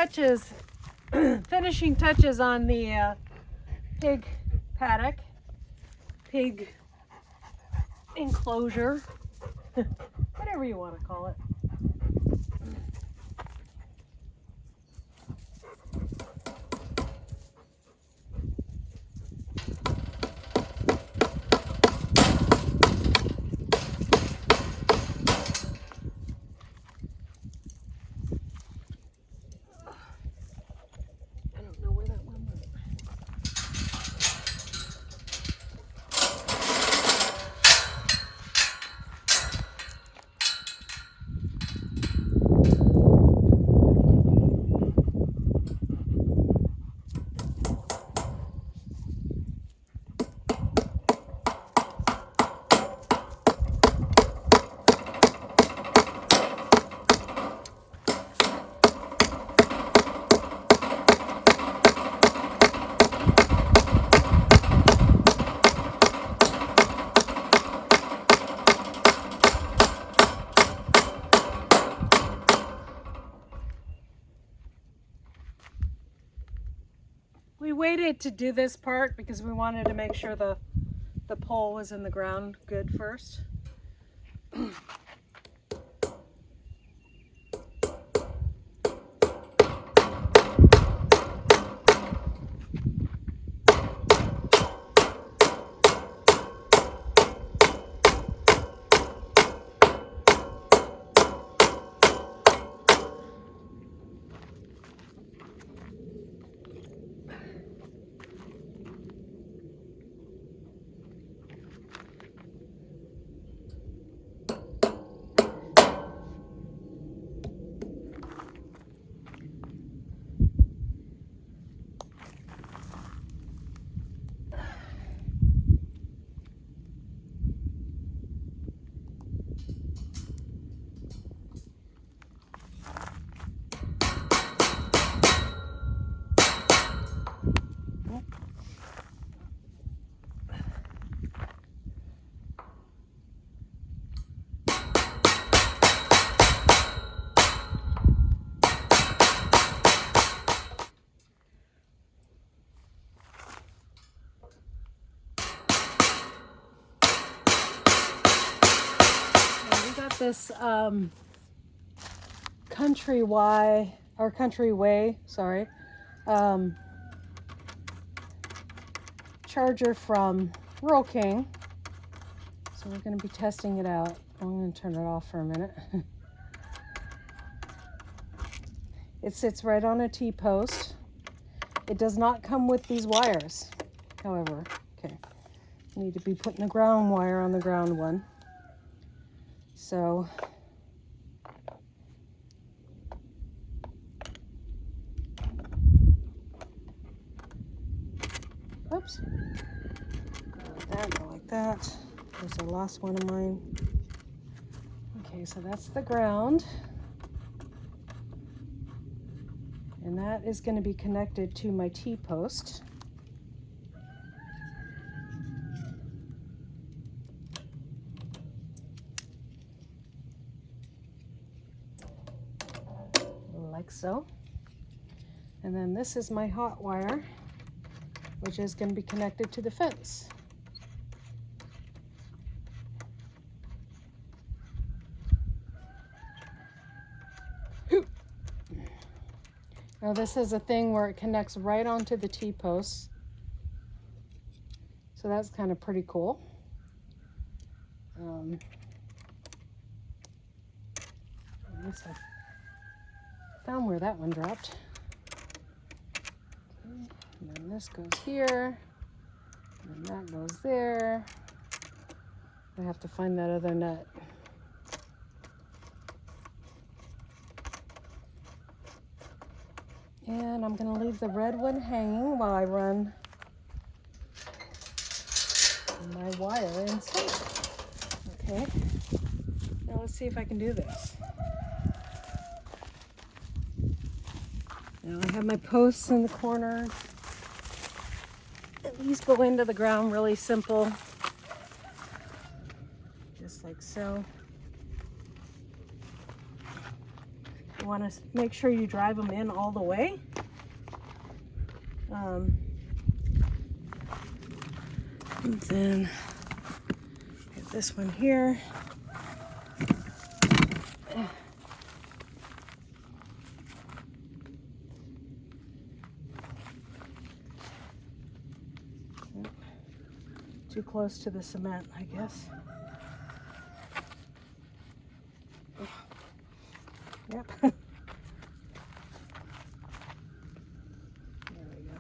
touches, finishing touches on the pig paddock, pig enclosure, whatever you want to call it. We waited to do this part because we wanted to make sure the pole was in the ground good first. This country way, sorry, charger from Rural King. So we're going to be testing it out. I'm going to turn it off for a minute. It sits right on a T-post. It does not come with these wires, however. Okay, need to be putting the ground wire on the ground one. So oops, go like that. There's the last one of mine. Okay, so that's the ground. And that is going to be connected to my T-post. Like so. And then this is my hot wire, which is going to be connected to the fence. Now this is a thing where it connects right onto the T-posts. So that's kind of pretty cool. At least I found where that one dropped. Okay. And then this goes here. And then that goes there. I have to find that other nut. And I'm going to leave the red one hanging while I run my wire inside. Okay. Now let's see if I can do this. Now I have my posts in the corner. These go into the ground really simple. Just like so. You want to make sure you drive them in all the way. And then get this one here. Too close to the cement, I guess. Yep. There we go.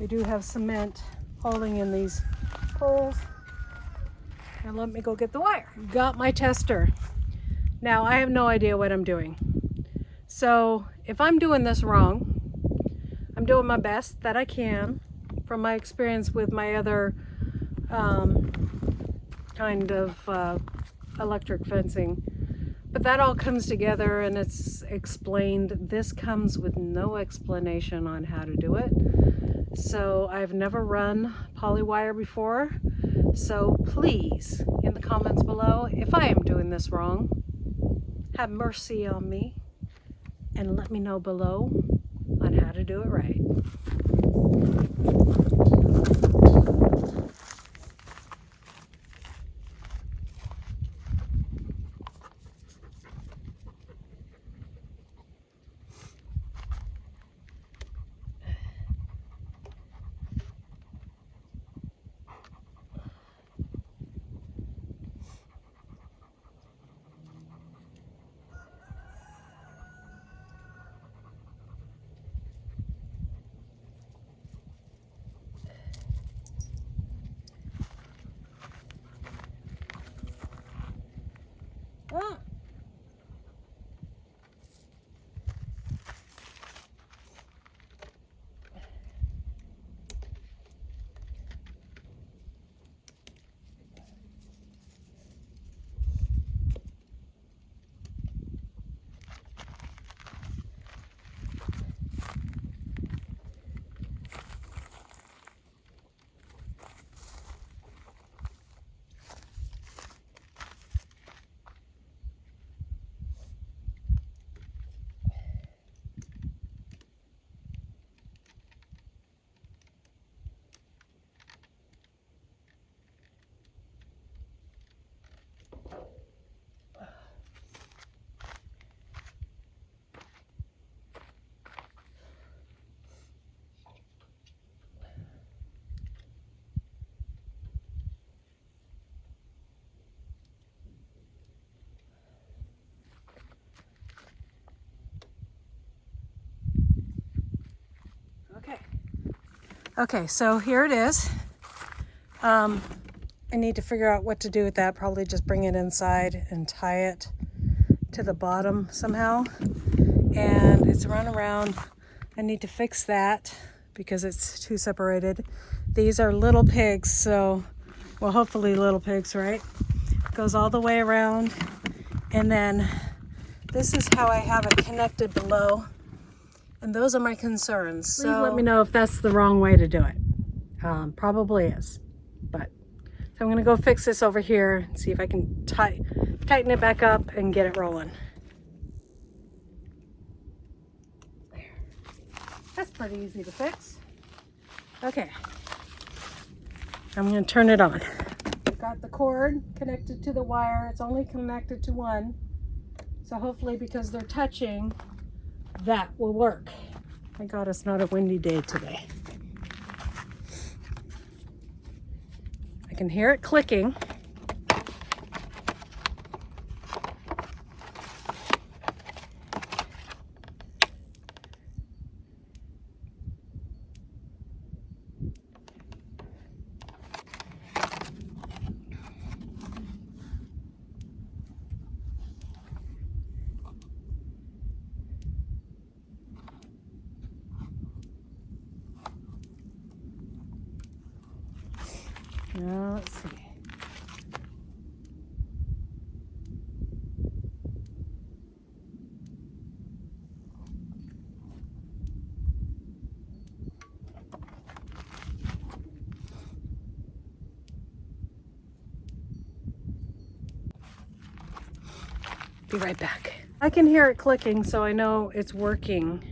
We do have cement holding in these poles. Now let me go get the wire. Got my tester. Now I have no idea what I'm doing. So if I'm doing this wrong, I'm doing my best that I can from my experience with my other kind of electric fencing. But that all comes together and it's explained. This comes with no explanation on how to do it. So I've never run polywire before. So please, in the comments below, if I am doing this wrong, have mercy on me and let me know below on how to do it right. Ah. Okay, so here it is. I need to figure out what to do with that. Probably just bring it inside and tie it to the bottom somehow. And it's run around. I need to fix that because it's too separated. These are little pigs, so, well, hopefully little pigs, right? Goes all the way around. And then this is how I have it connected below. And those are my concerns. Please let me know if that's the wrong way to do it. Probably is. But so I'm gonna go fix this over here and see if I can tighten it back up and get it rolling. There. That's pretty easy to fix. Okay. I'm gonna turn it on. I've got the cord connected to the wire. It's only connected to one. So hopefully because they're touching, that will work. Thank God it's not a windy day today. I can hear it clicking. Now let's see. Be right back. I can hear it clicking, so I know it's working.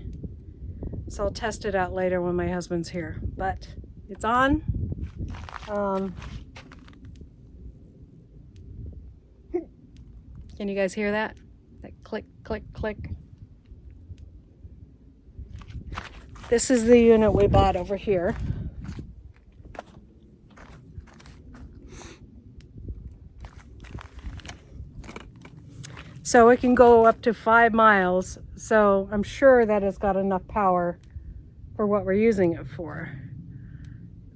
So I'll test it out later when my husband's here. But it's on. Can you guys hear that? That click, click, click. This is the unit we bought over here. So it can go up to 5 miles. So I'm sure that it's got enough power for what we're using it for.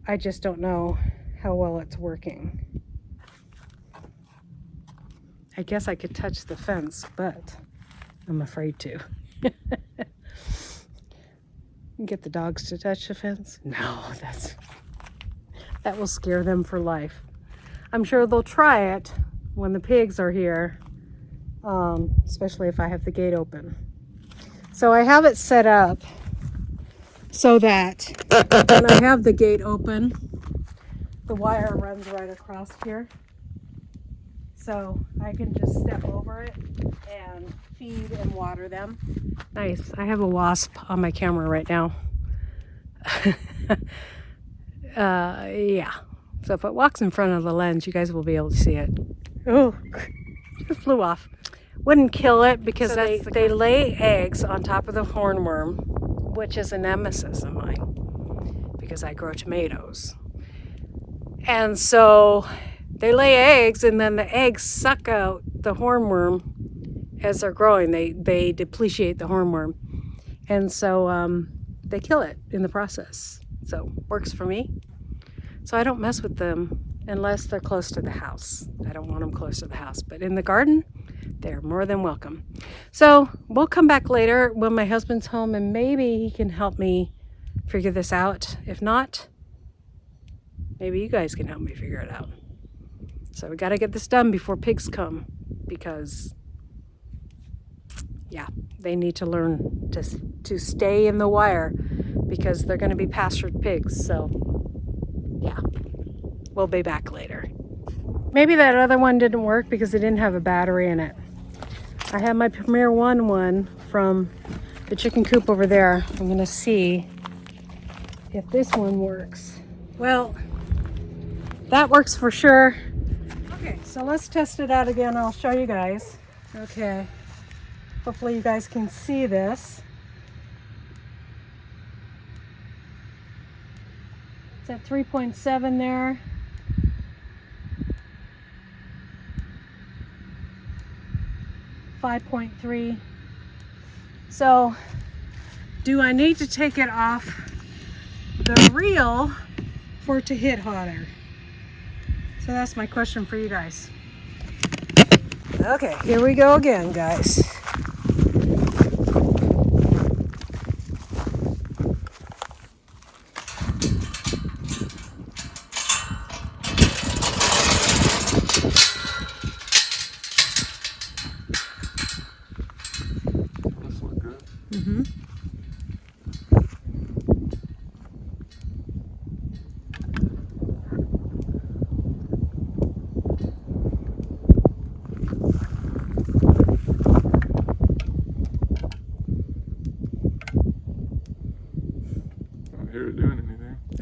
I just don't know how well it's working. I guess I could touch the fence, but I'm afraid to. Get the dogs to touch the fence? No, that will scare them for life. I'm sure they'll try it when the pigs are here, especially if I have the gate open. So I have it set up so that when I have the gate open, the wire runs right across here. So I can just step over it and feed and water them. Nice. I have a wasp on my camera right now. Yeah. So if it walks in front of the lens, you guys will be able to see it. Oh, it flew off. Wouldn't kill it because so they lay eggs on top of the hornworm, which is a nemesis of mine because I grow tomatoes. And so they lay eggs, and then the eggs suck out the hornworm as they're growing. They depreciate the hornworm. And so they kill it in the process. So works for me. So I don't mess with them unless they're close to the house. I don't want them close to the house. But in the garden, they're more than welcome. So we'll come back later when my husband's home, and maybe he can help me figure this out. If not, maybe you guys can help me figure it out. So we got to get this done before pigs come, because yeah, they need to learn to stay in the wire because they're going to be pastured pigs. So yeah, we'll be back later. Maybe that other one didn't work because it didn't have a battery in it. I have my Premier one from the chicken coop over there. I'm going to see if this one works. Well, that works for sure. Okay, so let's test it out again. I'll show you guys. Okay, hopefully you guys can see this. It's at 3.7 there. .3. So, do I need to take it off the reel for it to hit hotter? So that's my question for you guys. Okay, here we go again, guys.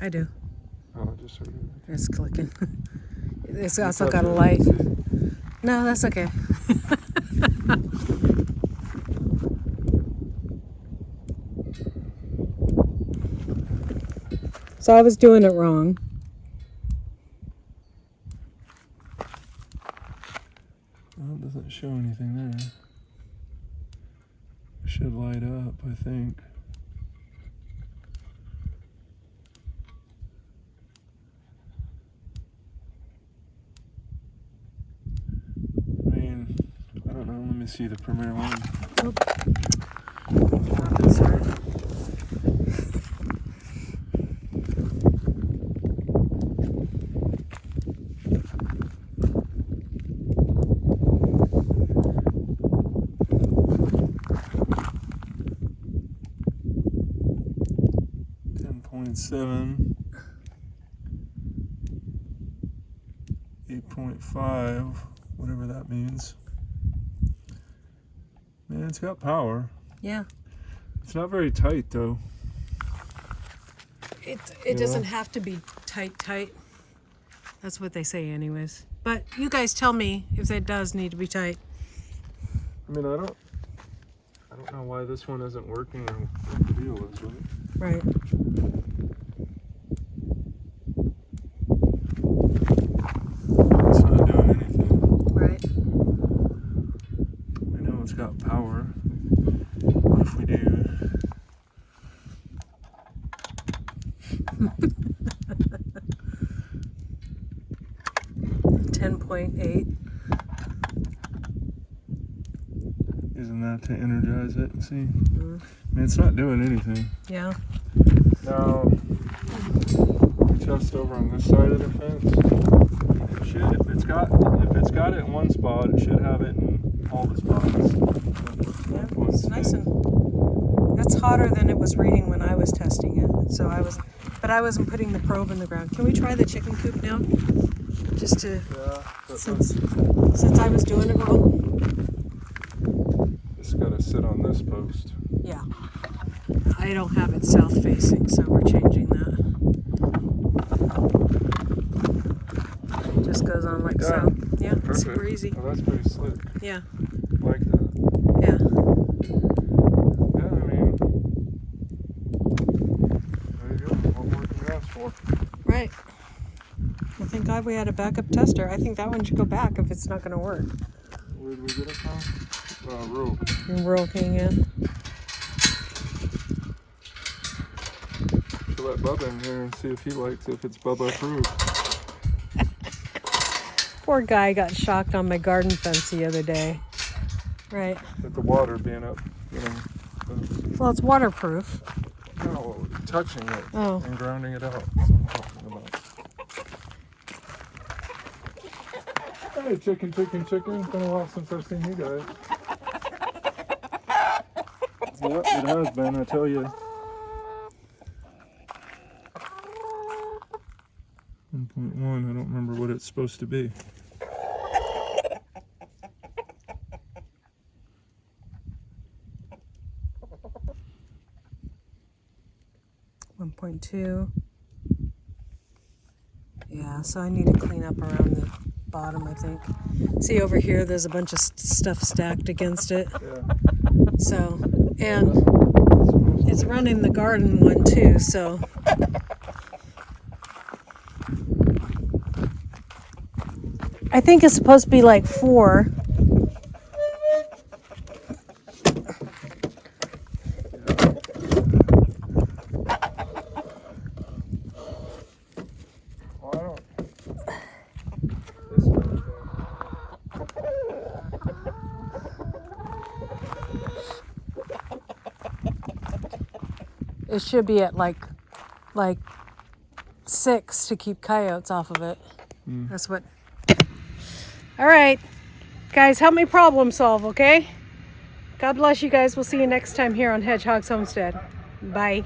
I do. Oh, I just heard it. It's clicking. It's also got a light. No, that's okay. So I was doing it wrong. Well, it doesn't show anything there. It should light up, I think. I don't know, let me see the Premier one. Oh, sorry. .7, 8.5, whatever that means. Yeah, it's got power. Yeah. It's not very tight though. It doesn't have to be tight. That's what they say anyways. But you guys tell me if it does need to be tight. I mean, I don't know why this one isn't working or what the deal is with it. Right. It's not doing anything. Right. I know it's got power. What if we do? .8. Using that to energize it and see. I mean, it's not doing anything. Yeah. Now, we test over on this side of the fence. It should, if it's got it in one spot, it should have it in all the spots. Yeah, it's nice and that's hotter than it was reading when I was testing it. So I wasn't putting the probe in the ground. Can we try the chicken coop now? Just to, since I was doing it wrong. It's got to sit on this post. Yeah. I don't have it south facing, so we're changing that. It just goes on like so. Yeah, Perfect. super easy. Oh, that's pretty slick. Yeah. Like that. Yeah. Yeah, I mean, there you go. What more can you ask for? Right. Well, thank God we had a backup tester. I think that one should go back if it's not going to work. Where did we get it from? Rural. In Rural King, yeah. Should let Bubba in here and see if he likes it, if it's Bubba approved. Poor guy got shocked on my garden fence the other day. Right. With the water being up, you know. Well, it's waterproof. No, touching it and grounding it out. That's what I'm talking about. Hey, chicken. It's been a while since I've seen you guys. Yep, it has been, I tell you. 1.1, I don't remember what it's supposed to be. .2. Yeah, so I need to clean up around the bottom, I think. See over here, there's a bunch of stuff stacked against it. Yeah. So, and it's running the garden one too, so. I think it's supposed to be like 4. It should be at like 6 to keep coyotes off of it. That's what. All right, guys, help me problem solve, okay? God bless you guys. We'll see you next time here on Hedgehog's Homestead. Bye.